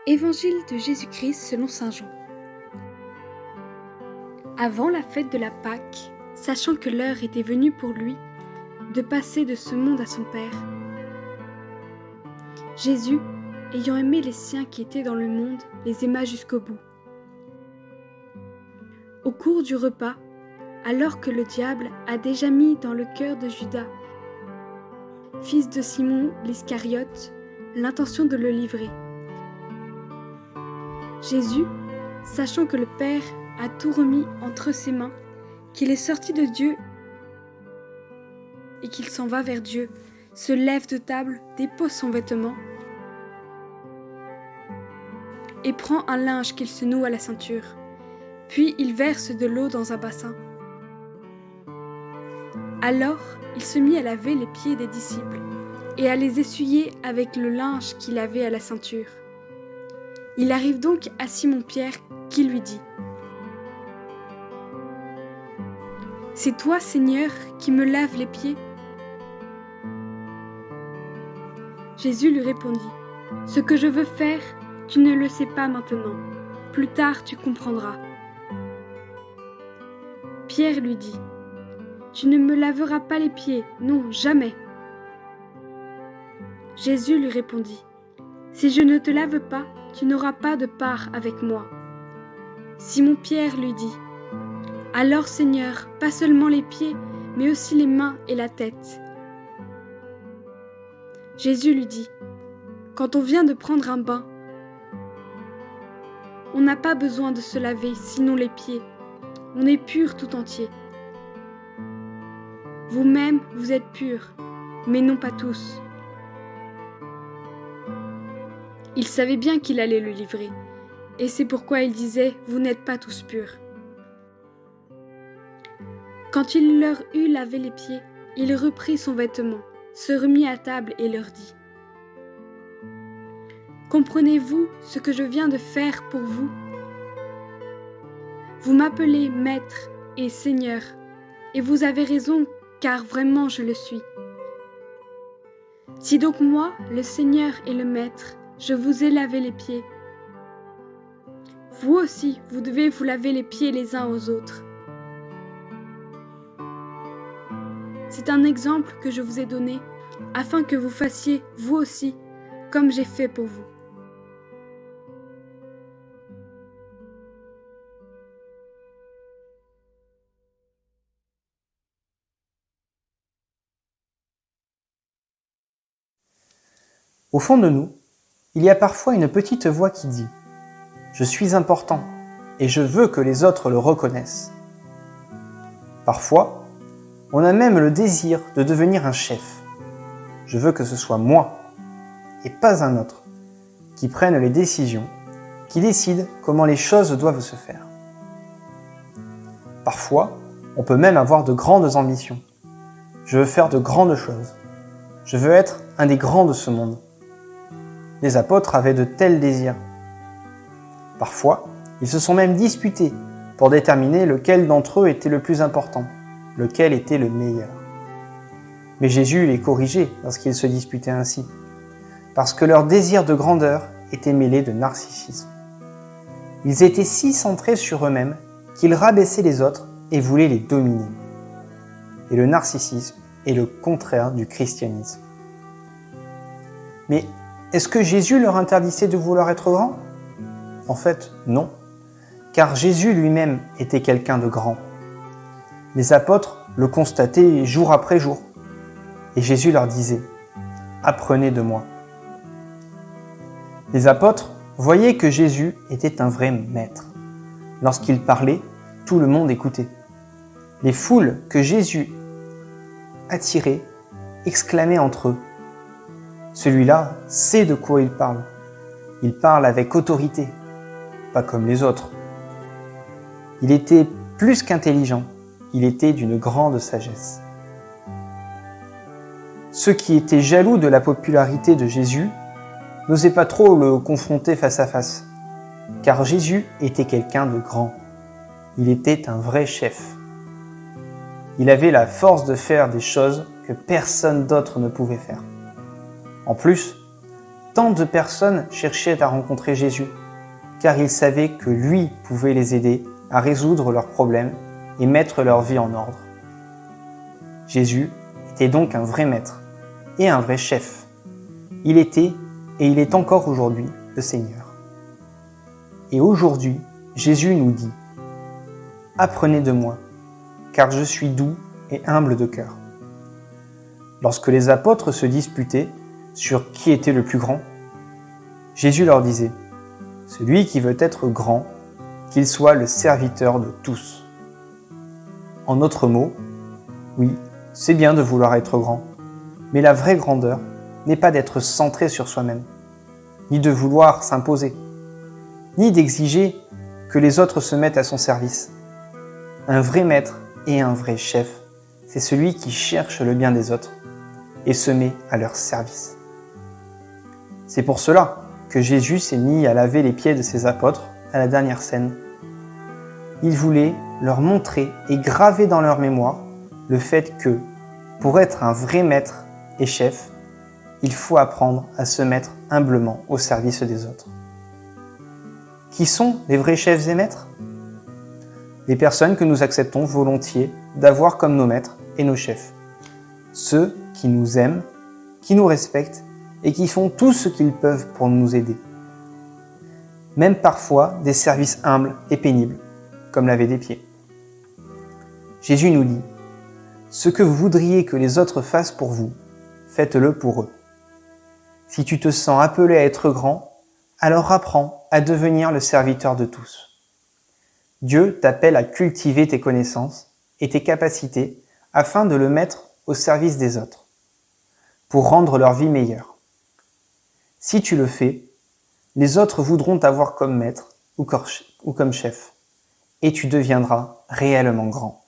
Évangile de Jésus-Christ selon saint Jean. Avant la fête de la Pâque, sachant que l'heure était venue pour lui de passer de ce monde à son Père, Jésus, ayant aimé les siens qui étaient dans le monde, les aima jusqu'au bout. Au cours du repas, alors que le diable a déjà mis dans le cœur de Judas, fils de Simon l'Iscariote, l'intention de le livrer, Jésus, sachant que le Père a tout remis entre ses mains, qu'il est sorti de Dieu et qu'il s'en va vers Dieu, se lève de table, dépose son vêtement et prend un linge qu'il se noue à la ceinture. Puis il verse de l'eau dans un bassin. Alors il se mit à laver les pieds des disciples et à les essuyer avec le linge qu'il avait à la ceinture. Il arrive donc à Simon-Pierre qui lui dit : « C'est toi, Seigneur, qui me laves les pieds ? » Jésus lui répondit : « Ce que je veux faire, tu ne le sais pas maintenant. Plus tard, tu comprendras. » Pierre lui dit : « Tu ne me laveras pas les pieds, non, jamais. » Jésus lui répondit : « Si je ne te lave pas, tu n'auras pas de part avec moi. » Simon-Pierre lui dit : « Alors, Seigneur, pas seulement les pieds, mais aussi les mains et la tête. » Jésus lui dit : « Quand on vient de prendre un bain, on n'a pas besoin de se laver, sinon les pieds. On est pur tout entier. Vous-même, vous êtes purs, mais non pas tous. » Il savait bien qu'il allait le livrer, et c'est pourquoi il disait : « Vous n'êtes pas tous purs. » Quand il leur eut lavé les pieds, il reprit son vêtement, se remit à table et leur dit : « Comprenez-vous ce que je viens de faire pour vous ? Vous m'appelez Maître et Seigneur, et vous avez raison, car vraiment je le suis. Si donc moi, le Seigneur et le Maître, je vous ai lavé les pieds, vous aussi, vous devez vous laver les pieds les uns aux autres. C'est un exemple que je vous ai donné, afin que vous fassiez, vous aussi, comme j'ai fait pour vous. » Au fond de nous, il y a parfois une petite voix qui dit « Je suis important et je veux que les autres le reconnaissent. » Parfois, on a même le désir de devenir un chef. Je veux que ce soit moi et pas un autre qui prenne les décisions, qui décide comment les choses doivent se faire. Parfois, on peut même avoir de grandes ambitions. Je veux faire de grandes choses. Je veux être un des grands de ce monde. Les apôtres avaient de tels désirs. Parfois, ils se sont même disputés pour déterminer lequel d'entre eux était le plus important, lequel était le meilleur. Mais Jésus les corrigeait lorsqu'ils se disputaient ainsi, parce que leur désir de grandeur était mêlé de narcissisme. Ils étaient si centrés sur eux-mêmes qu'ils rabaissaient les autres et voulaient les dominer. Et le narcissisme est le contraire du christianisme. Mais est-ce que Jésus leur interdisait de vouloir être grand ? En fait, non, car Jésus lui-même était quelqu'un de grand. Les apôtres le constataient jour après jour, et Jésus leur disait « Apprenez de moi ». Les apôtres voyaient que Jésus était un vrai maître. Lorsqu'il parlait, tout le monde écoutait. Les foules que Jésus attirait exclamaient entre eux : celui-là sait de quoi il parle. Il parle avec autorité, pas comme les autres. Il était plus qu'intelligent, il était d'une grande sagesse. Ceux qui étaient jaloux de la popularité de Jésus n'osaient pas trop le confronter face à face, car Jésus était quelqu'un de grand. Il était un vrai chef. Il avait la force de faire des choses que personne d'autre ne pouvait faire. En plus, Tant de personnes cherchaient à rencontrer Jésus, car ils savaient que lui pouvait les aider à résoudre leurs problèmes et mettre leur vie en ordre. Jésus était donc un vrai maître et un vrai chef. Il était et il est encore aujourd'hui le Seigneur. Et aujourd'hui, Jésus nous dit « Apprenez de moi, car je suis doux et humble de cœur. » Lorsque les apôtres se disputaient sur qui était le plus grand, Jésus leur disait « Celui qui veut être grand, qu'il soit le serviteur de tous. » En d'autres mots, oui, c'est bien de vouloir être grand, mais la vraie grandeur n'est pas d'être centré sur soi-même, ni de vouloir s'imposer, ni d'exiger que les autres se mettent à son service. Un vrai maître et un vrai chef, c'est celui qui cherche le bien des autres et se met à leur service. C'est pour cela que Jésus s'est mis à laver les pieds de ses apôtres à la dernière scène. Il voulait leur montrer et graver dans leur mémoire le fait que, pour être un vrai maître et chef, il faut apprendre à se mettre humblement au service des autres. Qui sont les vrais chefs et maîtres? Les personnes que nous acceptons volontiers d'avoir comme nos maîtres et nos chefs. Ceux qui nous aiment, qui nous respectent et qui font tout ce qu'ils peuvent pour nous aider. Même parfois des services humbles et pénibles, comme laver des pieds. Jésus nous dit « Ce que vous voudriez que les autres fassent pour vous, faites-le pour eux. » Si tu te sens appelé à être grand, alors apprends à devenir le serviteur de tous. Dieu t'appelle à cultiver tes connaissances et tes capacités afin de le mettre au service des autres, pour rendre leur vie meilleure. Si tu le fais, les autres voudront t'avoir comme maître ou comme chef, et tu deviendras réellement grand.